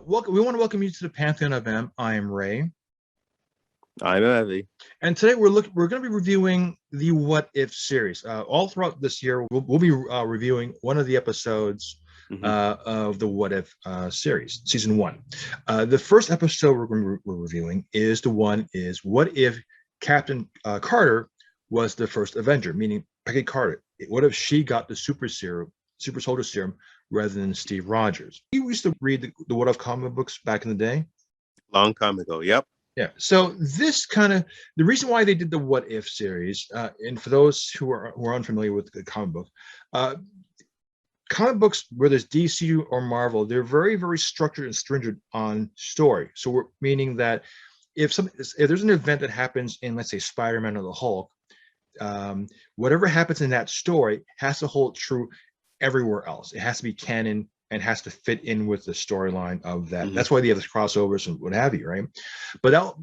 We want to welcome you to the Pantheon of M. I am Ray, I'm Evie. and today we're going to be reviewing the What If series. All throughout this year, we'll be reviewing one of the episodes Mhm. of the What If series, season one. The first episode we're reviewing is What If Captain Carter was the first Avenger, meaning Peggy Carter. What if she got the super soldier serum, rather than Steve Rogers? You used to read the What If comic books back in the day. Long time ago. Yep. Yeah. So this kind of the reason why they did the What If series, and for those who are unfamiliar with the uh, comic books, whether it's DC or Marvel, they're very structured and stringent on story. So we're meaning that if there's an event that happens in, let's say, Spider-Man or the Hulk, whatever happens in that story has to hold true everywhere else. It has to be canon and has to fit in with the storyline of that. Mhm. That's why they have this crossovers and what have you, right? But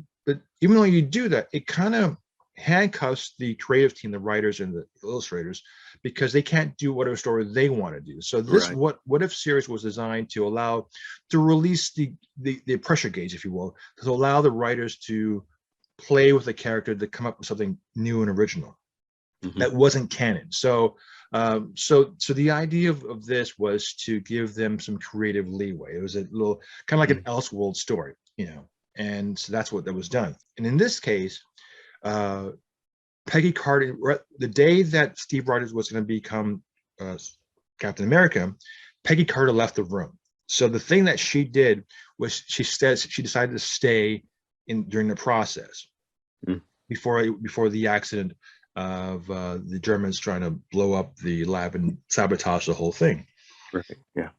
even though you do that, it kind of handcuffs the creative team, the writers and the illustrators, because they can't do whatever story they want to do. So this Right. what if series was designed to release the pressure gauge, if you will, to allow the writers to play with the character to come up with something new and original Mhm. that wasn't canon. So the idea of this was to give them some creative leeway. It was a little kind of like an Mhm. Elseworld story, and so that's what that was done. And in this case, uh, Peggy Carter, the day that Steve Rogers was going to become uh, Captain America, Peggy Carter left the room. So the thing that she did was she decided to stay in during the process Mhm. before the accident of the Germans trying to blow up the lab and sabotage the whole thing. Right. Yeah.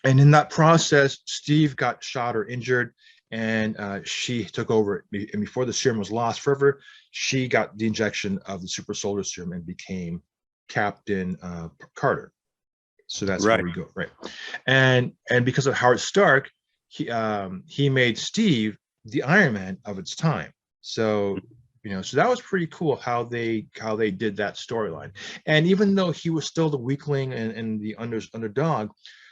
And in that process, Steve got shot or injured, and she took over. And before the serum was lost forever, she got the injection of the super soldier serum and became Captain Carter. So that's where Right. we go, right? And because of Howard Stark, he made Steve the Iron Man of its time. So so that was pretty cool how they did that storyline. And even though he was still the weakling and the underdog,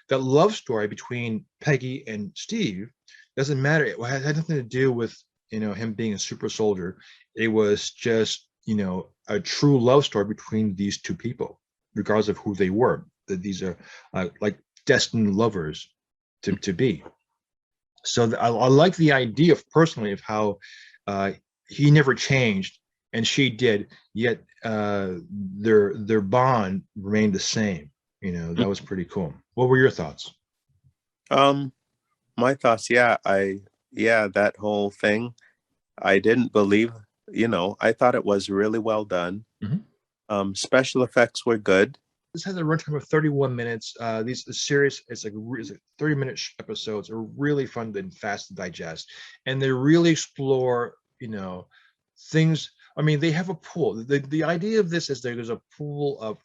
that love story between Peggy and Steve doesn't matter. It had nothing to do with him being a super soldier. It was just a true love story between these two people, regardless of who they were. That these are like destined lovers to be. So I like the idea personally of how uh, he never changed and she did, yet their bond remained the same. That was pretty cool. What were your thoughts? Um, my thoughts, yeah, that whole thing. I didn't believe, I thought it was really well done. Mhm. Special effects were good. This has a runtime of 31 minutes. The series it's like 30-minute episodes are really fun and fast to digest, and they really explore things. I mean, they have a pool. The idea of this is there's a pool of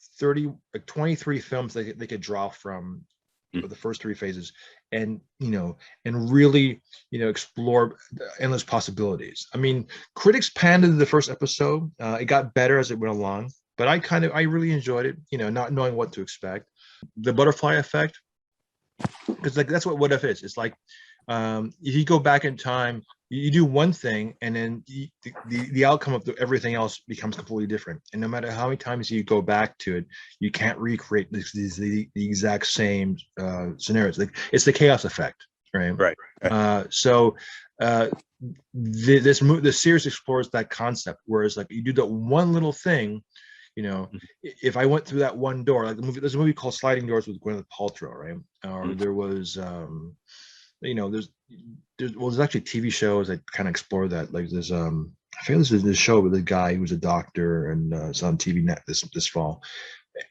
23 films they could draw from Mhm. for the first three phases, and and really explore endless possibilities. I mean, critics panned the first episode. It got better as it went along, but I really enjoyed it, not knowing what to expect. The butterfly effect, because like that's what if is. It's like if you go back in time, you do one thing, and then the outcome of everything else becomes completely different. And no matter how many times you go back to it, you can't recreate the exact same scenarios. Like it's the chaos effect, right? Right. Right. So uh, this series explores that concept, whereas like you do that one little thing, Mhm. if I went through that one door, like there's a movie called Sliding Doors with Gwyneth Paltrow, right? Or Mhm. there was there's actually TV shows that kind of explore that. Like there's I think this is this show with a guy who was a doctor, and it's on TV net this fall.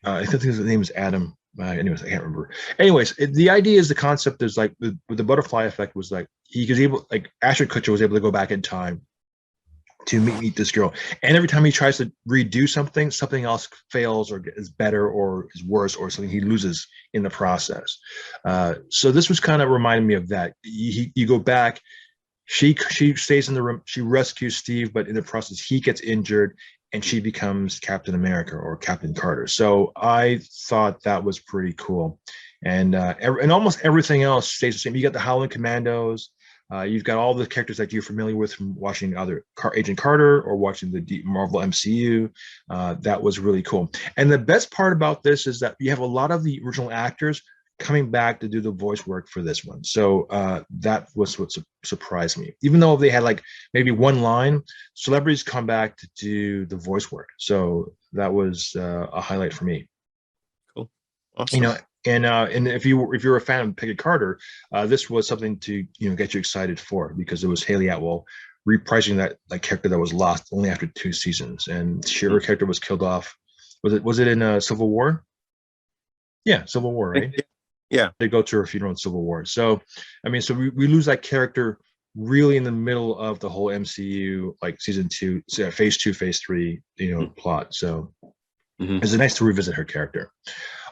I think his name is Adam. Anyways, I can't remember. Anyways, the idea is the concept is like with the butterfly effect was like he was able, like Ashton Kutcher was able to go back in time to meet this girl, and every time he tries to redo something else fails or is better or is worse or something he loses in the process. So this was kind of reminding me of that. You go back, she stays in the room, she rescues Steve, but in the process he gets injured and she becomes Captain America or Captain Carter. So I thought that was pretty cool. and almost everything else stays the same. You got the Howling Commandos. You've got all the characters that you're familiar with from watching either Agent Carter or watching the Marvel MCU. That was really cool. And the best part about this is that you have a lot of the original actors coming back to do the voice work for this one. So that was what surprised me. Even though they had like maybe one line, celebrities come back to do the voice work. So that was a highlight for me. Cool. Awesome. And if you're a fan of Peggy Carter, this was something to get you excited for, because it was Haley Atwell reprising that character that was lost only after 2 seasons, and her character was killed off. Was it in Civil War? Yeah, Civil War, right? Yeah. They go to her funeral in Civil War. So, I mean, so we lose that character really in the middle of the whole MCU, like season 2, phase 2, phase 3, plot. So it's nice to revisit her character.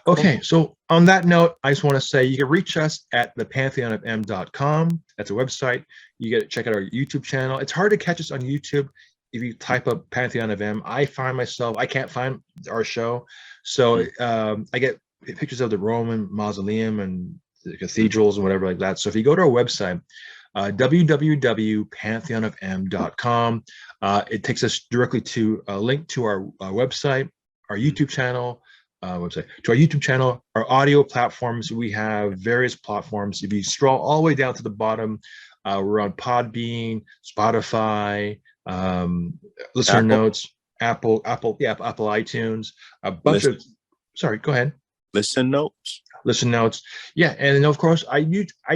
Okay, so on that note, I just want to say you can reach us at thepantheonofm.com. That's a website. You get to check out our YouTube channel. It's hard to catch us on YouTube if you type up Pantheon of M. I can't find our show. So I get pictures of the Roman mausoleum and the cathedrals and whatever like that. So if you go to our website, www.pantheonofm.com, it takes us directly to a link to our website, our YouTube channel, our audio platforms. We have various platforms. If you scroll all the way down to the bottom, we're on Podbean, Spotify, Listener Notes, Apple iTunes, a bunch of. Sorry, go ahead. Listen Notes. Yeah, and of course I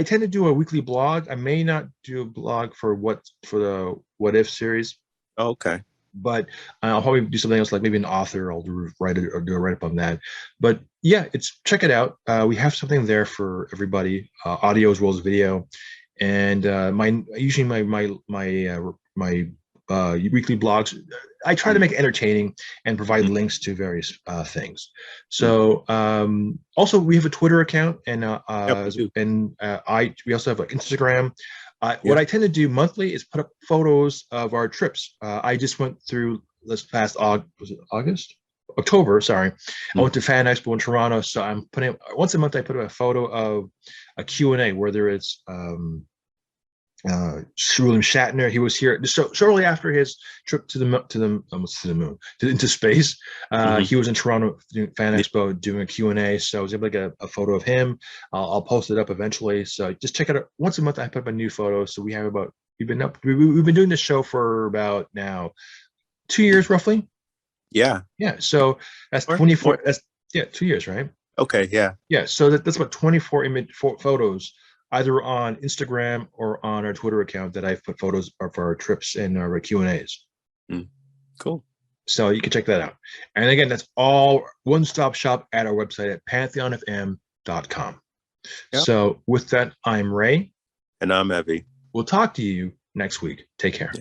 tend to do a weekly blog. I may not do a blog for the What If series. Okay. But I'll probably do something else, like maybe an author. I'll do a write-up on that. But yeah, check it out. We have something there for everybody, audio as well as video. And my weekly blogs, I try to make it entertaining and provide links to various things. So also we have a Twitter account, and we also have like Instagram. What I tend to do monthly is put up photos of our trips. I just went through this past October, sorry. I went to Fan Expo in Toronto, so I'm putting once a month. I put up a photo of a Q&A, whether it's William Shatner. He was here shortly after his trip into space. He was in Toronto doing Fan Expo doing a Q&A, so I was able to get a photo of him. I'll post it up eventually, so just check it out. Once a month I put up a new photo. So we've been doing this show for about now 2 years roughly. Yeah, so that's 24. That's 2 years, right? Okay. Yeah, so that's about 24 photos, either on Instagram or on our Twitter account, that I've put photos of our trips and our Q&As. Cool. So you can check that out. And again, that's all one-stop shop at our website at pantheonofm.com. Yep. So with that, I'm Ray. And I'm Evie. We'll talk to you next week. Take care.